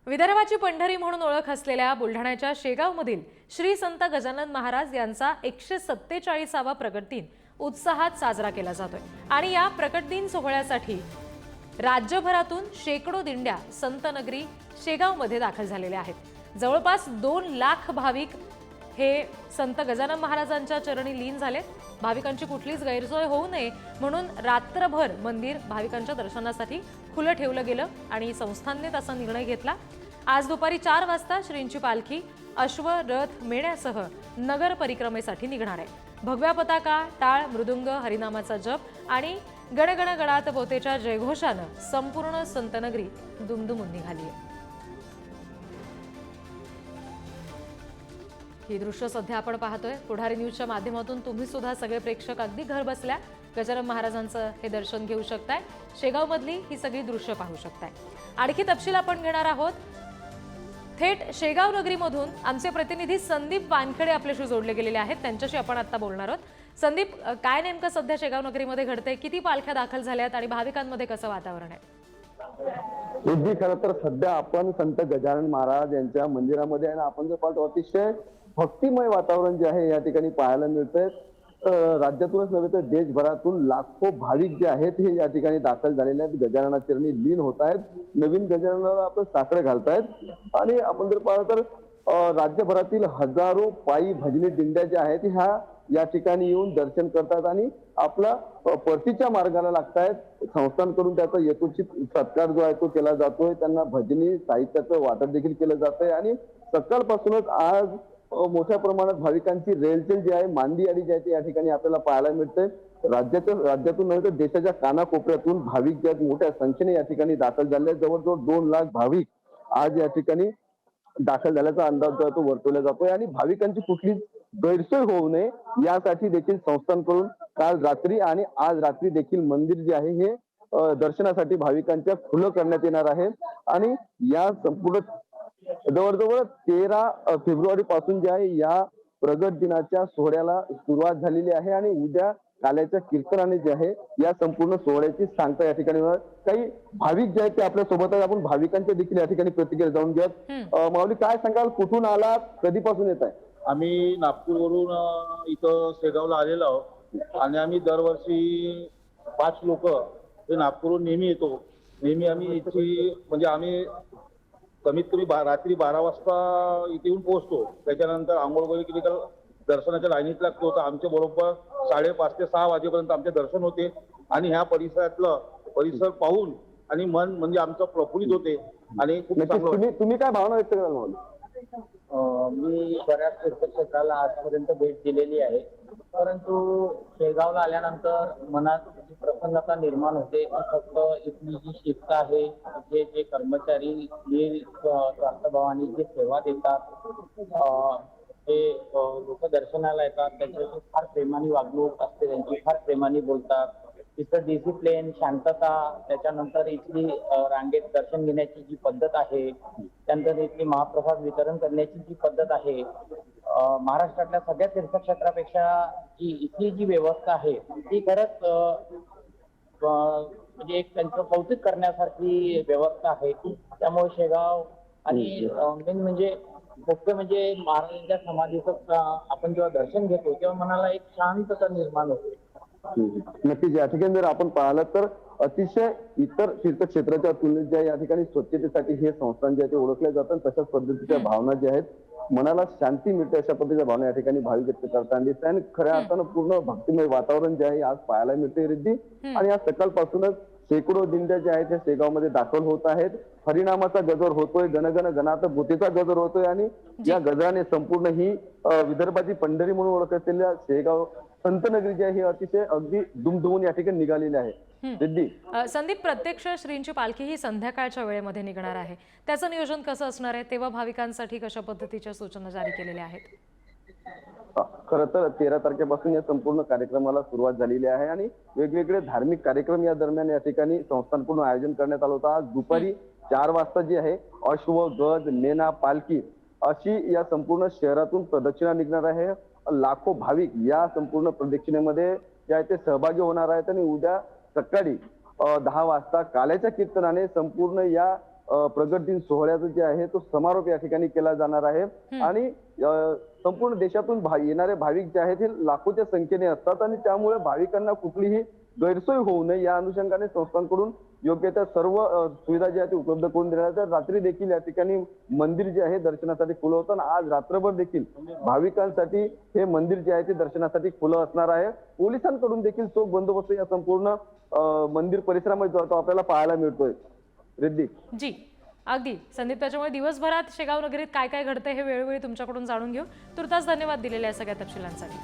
विदर्भाची पंढरी म्हणून ओळख असलेल्या बुलढाण्याच्या शेगावमधील श्री संत गजानन महाराज यांचा 147वा प्रकट दिन उत्साहात साजरा केला जातोय आणि या प्रकट दिन सोहळ्यासाठी राज्यभरातून शेकडो दिंड्या संतनगरी शेगावमध्ये दाखल झालेल्या आहेत। जवळपास 2 लाख भाविक हे संत गजानन महाराजांच्या चरणी लीन झालेत। भाविकांची कुठलीच गैरसोय होऊ नये म्हणून रात्रभर मंदिर भाविकांच्या दर्शनासाठी खुलं ठेवलं गेलं आणि संस्थानने तसा निर्णय घेतला। आज दुपारी 4 वाजता श्रींची पालखी अश्व रथ मेण्यासह नगर परिक्रमेसाठी निघणार आहे। भगव्या पताका, टाळ, मृदुंग, हरिनामाचा जप आणि गणगण गणात बोतेच्या जयघोषानं संपूर्ण संतनगरी दुमदुमून निघाली आहे। ही दृश्य सध्या आपण पाहतोय पुढारी न्यूजच्या माध्यमातून। तुम्ही सुद्धा सगळे प्रेक्षक अगदी घर बसल्या गजानन महाराजांचं हे दर्शन घेऊ शकताय। शेगावमधली ही सगळी दृश्य पाहू शकताय। आणखी तपशील आपण घेणार आहोत। थेट शेगाव नगरीमधून आमचे प्रतिनिधी संदीप वानखेडे आपल्याशी जोडले गेलेले आहेत, त्यांच्याशी आपण आता बोलणार आहोत। संदीप, काय नेमकं सध्या शेगाव नगरीमध्ये घडतंय? किती पालख्या दाखल झाल्यात आणि भाविकांमध्ये कसं वातावरण आहे? खरं तर सध्या आपण संत गजानन महाराज यांच्या मंदिरामध्ये आहे ना, आपण जर पाहतो अतिशय भक्तिमय वातावरण जे आहे या ठिकाणी पाहायला मिळतंय। राज्यातूनच नव्हे तर देशभरातून लाखो भाविक जे आहेत हे या ठिकाणी दाखल झालेले आहेत, गजानना चरणी लीन होत आहेत, नवीन गजाननाला आपण साकडे घालतायत। आणि आपण जर पाहिलं तर राज्यभरातील हजारो पायी भजनी दिंड्या ज्या आहेत ह्या या ठिकाणी येऊन दर्शन करतात आणि आपला परतीच्या मार्गाला लागतायत। संस्थांकडून त्याचा यथोचित सत्कार जो आहे तो केला जातोय, त्यांना भजनी साहित्याचं वाटप देखील केलं जातंय आणि सकाळपासूनच आज मोठ्या प्रमाणात भाविकांची रेलचेल जी आहे, मांदियाडी जी आहे ती या ठिकाणी आपल्याला पाहायला मिळते। राज्यातून नव्हे तर देशाच्या कानाकोपऱ्यातून भाविक जे आहेत मोठ्या संख्येने या ठिकाणी दाखल झाले आहेत। जवळजवळ 2 लाख भाविक आज या ठिकाणी दाखल झाल्याचा अंदाज जो आहे तो वर्तवला जातोय आणि भाविकांची कुठलीच गैरसोय होऊ नये यासाठी देखील संस्थांकडून काल रात्री आणि आज रात्री देखील मंदिर जे आहे हे दर्शनासाठी भाविकांच्या खुलं करण्यात येणार आहे। आणि या संपूर्ण जवळजवळ 13 फेब्रुवारी पासून जे आहे या प्रगट दिनाच्या सोहळ्याला सुरुवात झालेली आहे आणि उद्या काल्याच्या कीर्तनाने जे आहे या संपूर्ण सोहळ्याची सांगता या ठिकाणी होणार। काही भाविक जे आहेत ते आपल्या सोबत आहेत, आपण भाविकांच्या देखील या ठिकाणी प्रतिक्रिया जाणून घेऊयात। माऊली, काय सांगाल, कुठून आलात, कधीपासून येत आहे? आम्ही नागपूरवरून इथं शेगावला आलेलो आहोत आणि आम्ही दरवर्षी 5 लोक हे नागपूरहून नेहमी येतो। नेहमी आम्ही इथे म्हणजे आम्ही कमीत कमी रात्री 12 वाजता इथे येऊन पोहोचतो। त्याच्यानंतर आंघोळ वगैरे केली तर दर्शनाच्या लाईनीत लागतो, तर आमच्या बरोबर 5:30 ते 6 वाजेपर्यंत आमचे दर्शन होते आणि ह्या परिसरातलं परिसर पाहून आणि मन म्हणजे आमचं प्रफुल्लित होते आणि खूप चांगलं। तुम्ही काय भावना व्यक्त कराल माऊली? मी बऱ्याच तीर्थक्षेत्राला आजपर्यंत भेट दिलेली आहे, परंतु शेगावला आल्यानंतर मनात जी प्रसन्नता निर्माण होते ती फक्त इथली जी शिस्त आहे, इथे जे कर्मचारी जे स्वार्थभावाने जे सेवा देतात, ते लोक दर्शनाला येतात त्याच्याशी फार प्रेमाने वागणूक असते, त्यांची फार प्रेमाने बोलतात। इथं डिसिप्लिन, शांतता, त्याच्यानंतर इथली रांगेत दर्शन घेण्याची जी पद्धत आहे, त्यानंतर इथली महाप्रसाद वितरण करण्याची जी पद्धत आहे, महाराष्ट्रातल्या सगळ्या तीर्थक्षेत्रापेक्षा जी इथली जी व्यवस्था आहे ती खरंच म्हणजे एक त्यांचं कौतुक करण्यासारखी व्यवस्था आहे। त्यामुळे शेगाव आणि मेन म्हणजे मुख्य म्हणजे महाराजांच्या समाधीचं आपण जेव्हा दर्शन घेतो तेव्हा मनाला एक शांतता निर्माण होते। नक्कीच या ठिकाणी जर आपण पाहिलं तर अतिशय इतर तीर्थक्षेत्राच्या तुलनेत ज्या या ठिकाणी स्वच्छतेसाठी हे संस्थान जे आहे ते ओळखले जातात, तशाच पद्धतीच्या भावना ज्या आहेत मनाला शांती मिळते अशा पद्धतीच्या भावना या ठिकाणी भाविक व्यक्त करताना दिसतात आणि खऱ्या अर्थानं पूर्ण भक्तिमय वातावरण जे आहे आज पाहायला मिळते रिद्धी। आणि आज सकाळपासूनच शेकडो दिंड्या ज्या आहेत त्या शेगावमध्ये दाखल होत आहेत। हरिनामाचा गजर होतोय, गणगण गणात बोतेचा गजर होतोय आणि या गजराने संपूर्ण ही विदर्भाची पंढरी म्हणून ओळख असलेल्या शेगाव संतनगरी जी आहे ही अतिशय अगदी दुमदुमून या ठिकाणी निघालेली आहे। रिद्धी, संदीप, प्रत्यक्ष श्रींची पालखी ही संध्याकाळच्या वेळेमध्ये निघणार आहे, त्याचं नियोजन कसं असणार आहे? तेव्हा भाविकांसाठी कशा पद्धतीच्या सूचना जारी केलेल्या आहेत? खरं तर 13 तारखेपासून या संपूर्ण कार्यक्रमाला सुरुवात झालेली आहे आणि वेगवेगळे धार्मिक कार्यक्रम या दरम्यान या ठिकाणी संस्थांकडून आयोजन करण्यात आलं होतं। आज दुपारी 4 वाजता जी आहे अश्व, गज, मेना, पालखी अशी या संपूर्ण शहरातून प्रदक्षिणा निघणार आहे। लाखो भाविक या संपूर्ण प्रदक्षिणेमध्ये जे आहे ते सहभागी होणार आहेत आणि उद्या सकाळी 10 वाजता काल्याच्या कीर्तनाने संपूर्ण या प्रगट दिन सोहळ्याचं जे आहे तो समारोप या ठिकाणी केला जाणार आहे आणि संपूर्ण देशातून येणारे भाविक जे आहेत हे लाखोच्या संख्येने असतात आणि त्यामुळे भाविकांना कुठलीही गैरसोय होऊ नये या अनुषंगाने संस्थांकडून योग्य त्या सर्व सुविधा ज्या आहेत त्या उपलब्ध करून देण्यात येतात. रात्री देखील या ठिकाणी मंदिर जे आहे दर्शनासाठी खुलं होतं आणि आज रात्रभर देखील भाविकांसाठी हे मंदिर जे आहे ते दर्शनासाठी खुलं असणार आहे. पोलिसांकडून देखील चोख बंदोबस्त या संपूर्ण मंदिर परिसरामध्ये जो तो आपल्याला पाहायला मिळतोय. रिद्धी जी अगदी संदीप, त्याच्यामुळे दिवसभरात शेगाव नगरीत काय काय घडतंय हे वेळोवेळी तुमच्याकडून जाणून घेऊ. तुर्तास धन्यवाद दिलेल्या सगळ्या तपशिलांसाठी.